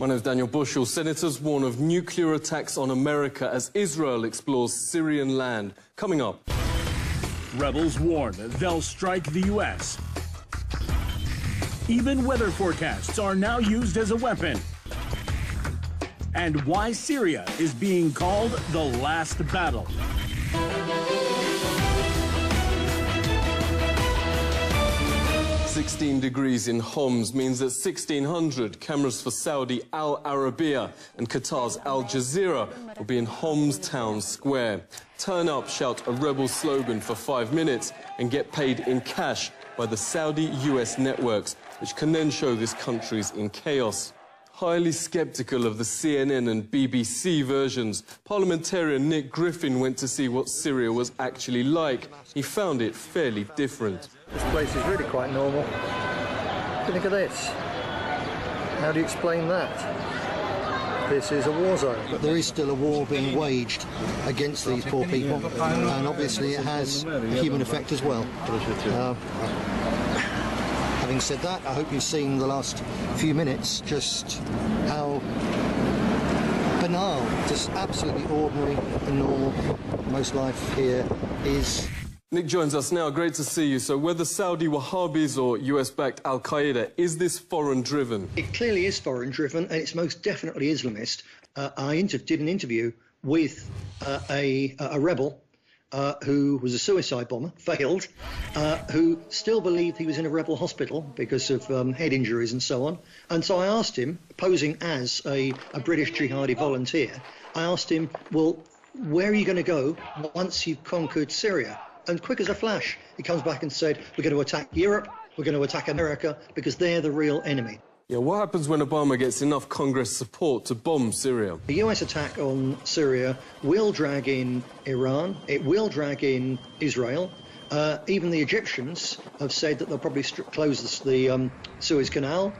My name is Daniel Bushell. Senators warn of nuclear attacks on America as Israel explores Syrian land. Coming up. Rebels warn that they'll strike the U.S. Even weather forecasts are now used as a weapon. And why Syria is being called the last battle. 16 degrees in Homs means that 1600 cameras for Saudi Al Arabiya and Qatar's Al Jazeera will be in Homs town square. Turn up, shout a rebel slogan for 5 minutes and get paid in cash by the Saudi-US networks, which can then show this country's in chaos. Highly sceptical of the CNN and BBC versions, parliamentarian Nick Griffin went to see what Syria was actually like. He found it fairly different. This place is really quite normal. Look at this. How do you explain that? This is a war zone. But there is still a war being waged against these poor people, and obviously it has a human effect as well. Having said that, I hope you've seen the last few minutes just how banal, just absolutely ordinary and normal most life here is. Nick joins us now. Great to see you. So whether Saudi Wahhabis or US-backed Al-Qaeda, is this foreign-driven? It clearly is foreign-driven, and it's most definitely Islamist. I did an interview with a rebel who was a suicide bomber, failed, who still believed he was in a rebel hospital because of head injuries and so on. And so I asked him, posing as a British jihadi volunteer, I asked him, well, where are you going to go once you've conquered Syria? And quick as a flash, he comes back and said, we're going to attack Europe, we're going to attack America, because they're the real enemy. Yeah, what happens when Obama gets enough Congress support to bomb Syria? The US attack on Syria will drag in Iran, it will drag in Israel. Even the Egyptians have said that they'll probably close the Suez Canal.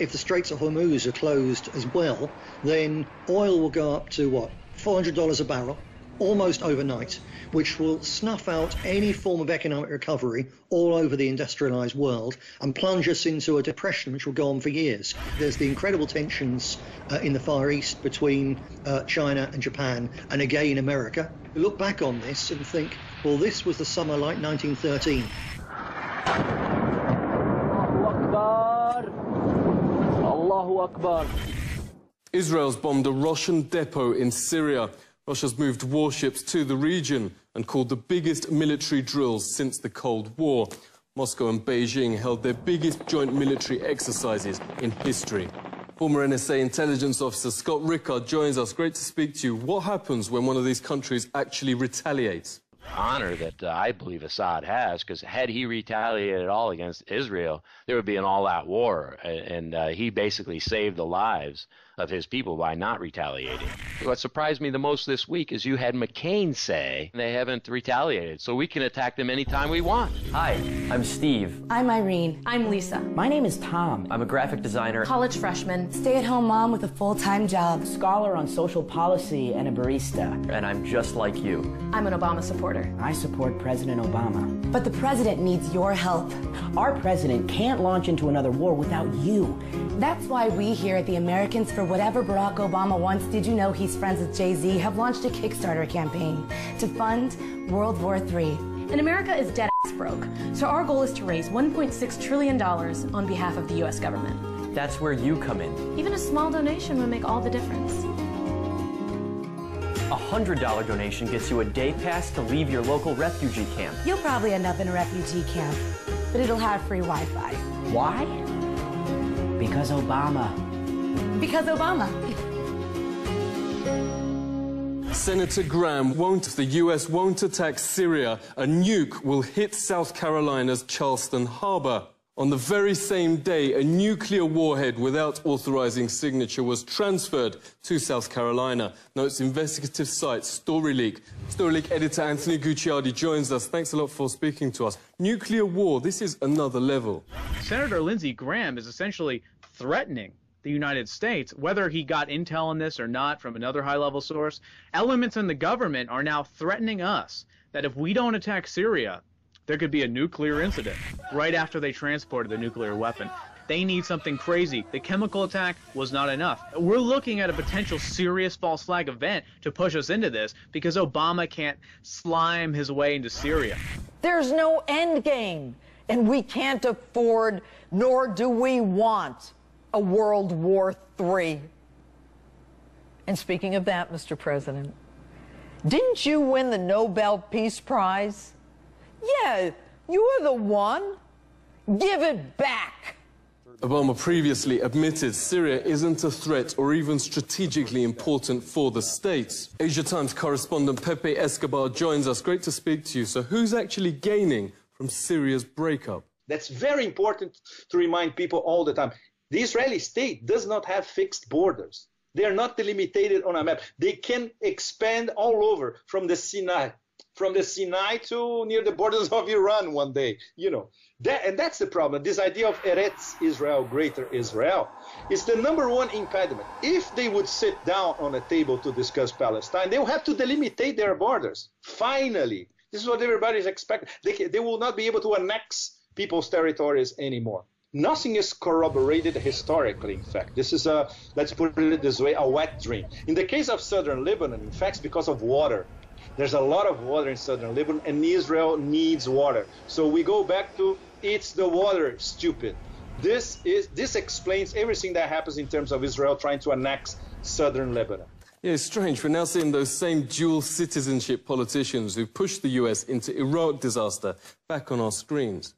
If the Straits of Hormuz are closed as well, then oil will go up to, what, $400 a barrel, almost overnight, which will snuff out any form of economic recovery all over the industrialised world and plunge us into a depression which will go on for years. There's the incredible tensions in the Far East between China and Japan, and again America. We look back on this and think, well, this was the summer like 1913. Allahu Akbar. Allahu Akbar. Israel's bombed a Russian depot in Syria. Russia's moved warships to the region and called the biggest military drills since the Cold War. Moscow and Beijing held their biggest joint military exercises in history. Former NSA intelligence officer Scott Rickard joins us. Great to speak to you. What happens when one of these countries actually retaliates? Honor that I believe Assad has, because had he retaliated at all against Israel, there would be an all-out war, and he basically saved the lives of his people by not retaliating. What surprised me the most this week is you had McCain say they haven't retaliated, so we can attack them anytime we want. Hi, I'm Steve. I'm Irene. I'm Lisa. My name is Tom. I'm a graphic designer, College freshman, Stay-at-home mom with a full-time job, scholar on social policy, and a barista. And I'm just like you. I'm an Obama supporter. I support President Obama. but the president needs your help. Our president can't launch into another war without you. That's why we here at the Americans for Whatever Barack Obama Wants, Did You Know He's Friends with Jay-Z, have launched a Kickstarter campaign to fund World War III. And America is dead-ass broke, so our goal is to raise $1.6 trillion on behalf of the U.S. government. That's where you come in. Even a small donation would make all the difference. A $100 donation gets you a day pass to leave your local refugee camp. You'll probably end up in a refugee camp, but it'll have free Wi-Fi. Why? Because Obama. Because Obama. Senator Graham, if the US won't attack Syria, a nuke will hit South Carolina's Charleston Harbor. On the very same day, a nuclear warhead without authorizing signature was transferred to South Carolina. Notes investigative site StoryLeak. StoryLeak editor Anthony Gucciardi joins us. Thanks a lot for speaking to us. Nuclear war, this is another level. Senator Lindsey Graham is essentially threatening the United States, whether he got intel on this or not from another high-level source. Elements in the government are now threatening us that if we don't attack Syria, there could be a nuclear incident right after they transported the nuclear weapon. They need something crazy. The chemical attack was not enough. We're looking at a potential serious false flag event to push us into this because Obama can't slime his way into Syria. There's no end game, and we can't afford, nor do we want, a World War III. And speaking of that, Mr. President, didn't you win the Nobel Peace Prize? Yeah, you're the one. Give it back. Obama previously admitted Syria isn't a threat or even strategically important for the states. Asia Times correspondent Pepe Escobar joins us. Great to speak to you. So who's actually gaining from Syria's breakup? That's very important to remind people all the time. The Israeli state does not have fixed borders. They are not delimited on a map. They can expand all over from the Sinai to near the borders of Iran one day, you know. And that's the problem. This idea of Eretz Israel, Greater Israel, is the #1 impediment. If they would sit down on a table to discuss Palestine, they will have to delimitate their borders. Finally, this is what everybody's expecting. They will not be able to annex people's territories anymore. Nothing is corroborated historically, in fact. This is let's put it this way, a wet dream. In the case of southern Lebanon, in fact, it's because of water. There's a lot of water in southern Lebanon, and Israel needs water. So we go back to, it's the water, stupid. This explains everything that happens in terms of Israel trying to annex southern Lebanon. Yeah, it's strange. We're now seeing those same dual citizenship politicians who pushed the US into Iraq disaster back on our screens.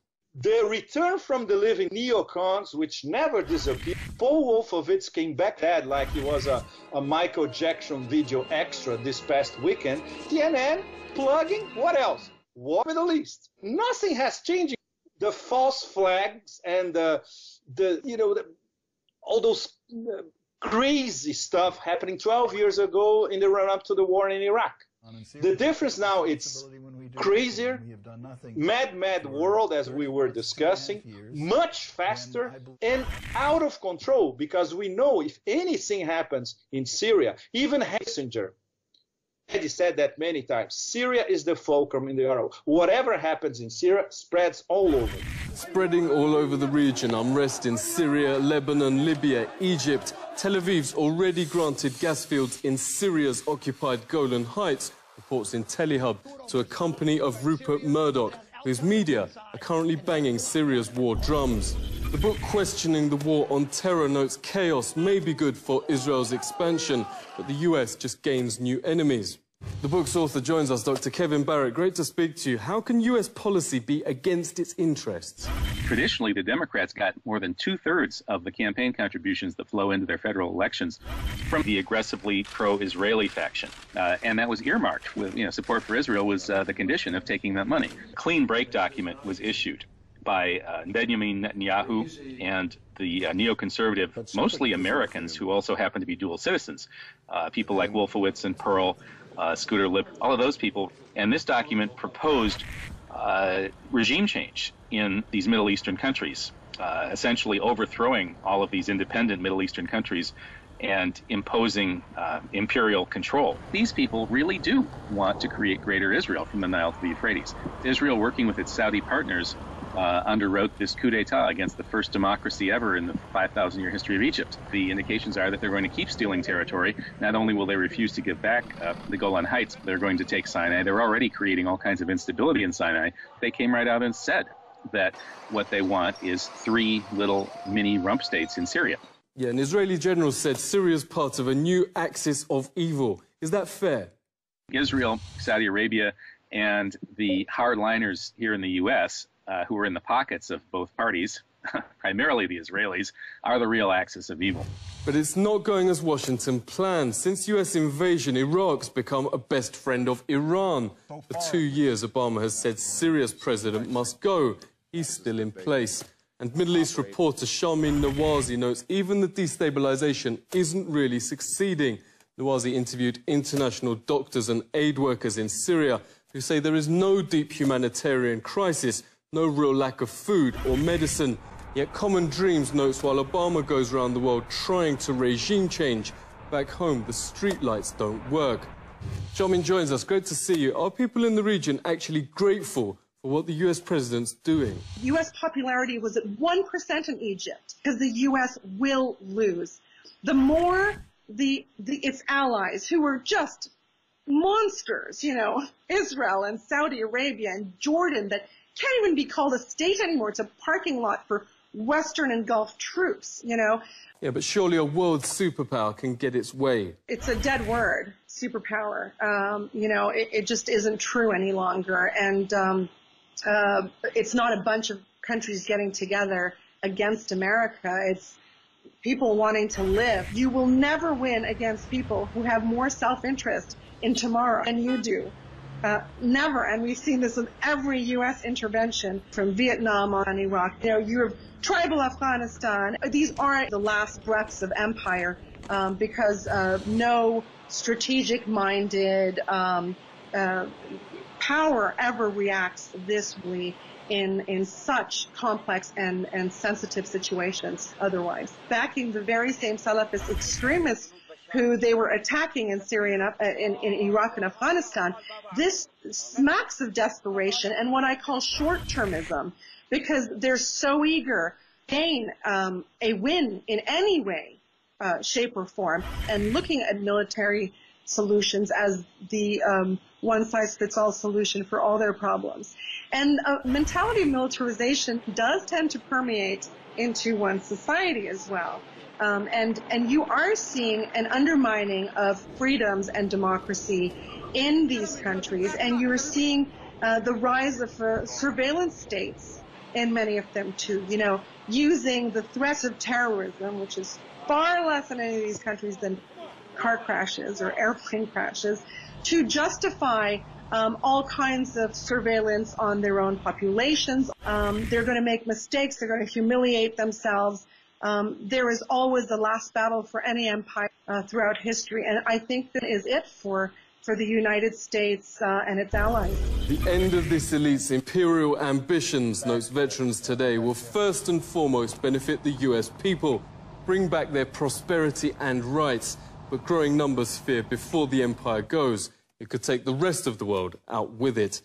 The return from the living neocons, which never disappeared. Paul Wolfowitz came back dead like he was a Michael Jackson video extra this past weekend. CNN plugging, what else? War Middle East. Nothing has changed. The false flags and all those crazy stuff happening 12 years ago in the run-up to the war in Iraq. The difference now, it's crazier, mad world, as we were discussing, much faster and out of control, because we know if anything happens in Syria, even Kissinger he said that many times, Syria is the fulcrum in the Arab. Whatever happens in Syria spreads all over. Spreading all over the region, unrest in Syria, Lebanon, Libya, Egypt. Tel Aviv's already granted gas fields in Syria's occupied Golan Heights, reports in Telehub, to a company of Rupert Murdoch, whose media are currently banging Syria's war drums. The book questioning the war on terror notes chaos may be good for Israel's expansion, but the US just gains new enemies. The book's author joins us, Dr. Kevin Barrett. Great to speak to you. How can US policy be against its interests? Traditionally, the Democrats got more than 2/3 of the campaign contributions that flow into their federal elections from the aggressively pro-Israeli faction. And that was earmarked with, support for Israel was the condition of taking that money. A clean break document was issued by Benjamin Netanyahu and the neoconservative, mostly Americans who also happen to be dual citizens, people like Wolfowitz and Pearl, Scooter Lip, all of those people. And this document proposed regime change in these Middle Eastern countries, essentially overthrowing all of these independent Middle Eastern countries and imposing imperial control. These people really do want to create Greater Israel from the Nile to the Euphrates. Israel, working with its Saudi partners, underwrote this coup d'etat against the first democracy ever in the 5,000-year history of Egypt. The indications are that they're going to keep stealing territory. Not only will they refuse to give back the Golan Heights, they're going to take Sinai. They're already creating all kinds of instability in Sinai. They came right out and said that what they want is 3 little mini rump states in Syria. Yeah, an Israeli general said Syria's part of a new axis of evil. Is that fair? Israel, Saudi Arabia, and the hardliners here in the U.S., who are in the pockets of both parties, primarily the Israelis, are the real axis of evil. But it's not going as Washington planned. Since U.S. invasion, Iraq's become a best friend of Iran. For 2 years, Obama has said Syria's president must go. He's still in place. And Middle East reporter Sharmin Nawazi notes even the destabilization isn't really succeeding. Nawazi interviewed international doctors and aid workers in Syria who say there is no deep humanitarian crisis, no real lack of food or medicine. Yet Common Dreams notes while Obama goes around the world trying to regime change, back home the streetlights don't work. Sharmin joins us. Great to see you. Are people in the region actually grateful for what the US president's doing. U.S. popularity was at 1% in Egypt because the U.S. will lose. The more its allies, who are just monsters, you know, Israel and Saudi Arabia and Jordan, that can't even be called a state anymore. It's a parking lot for Western and Gulf troops, you know. Yeah, but surely a world superpower can get its way. It's a dead word, superpower. You know, it just isn't true any longer. And it's not a bunch of countries getting together against America. It's people wanting to live. You will never win against people who have more self-interest in tomorrow than you do. Never. And we've seen this with every U.S. intervention from Vietnam on Iraq. You know, you have tribal Afghanistan. These aren't the last breaths of empire because no strategic-minded power ever reacts this way in such complex and sensitive situations otherwise. Backing the very same Salafist extremists who they were attacking in Syria and in Iraq and Afghanistan, this smacks of desperation and what I call short-termism, because they're so eager to gain a win in any way, shape, or form, and looking at military solutions as the one-size-fits-all solution for all their problems. And a mentality of militarization does tend to permeate into one's society as well. And you are seeing an undermining of freedoms and democracy in these countries, and you're seeing the rise of surveillance states in many of them too, you know, using the threat of terrorism, which is far less in any of these countries than car crashes or airplane crashes, to justify all kinds of surveillance on their own populations. They're going to make mistakes. They're going to humiliate themselves. There is always the last battle for any empire throughout history, and I think that is it for the United States and its allies. The end of this elite's imperial ambitions, notes Veterans Today, will first and foremost benefit the US people, bring back their prosperity and rights, but growing numbers fear before the empire goes, it could take the rest of the world out with it.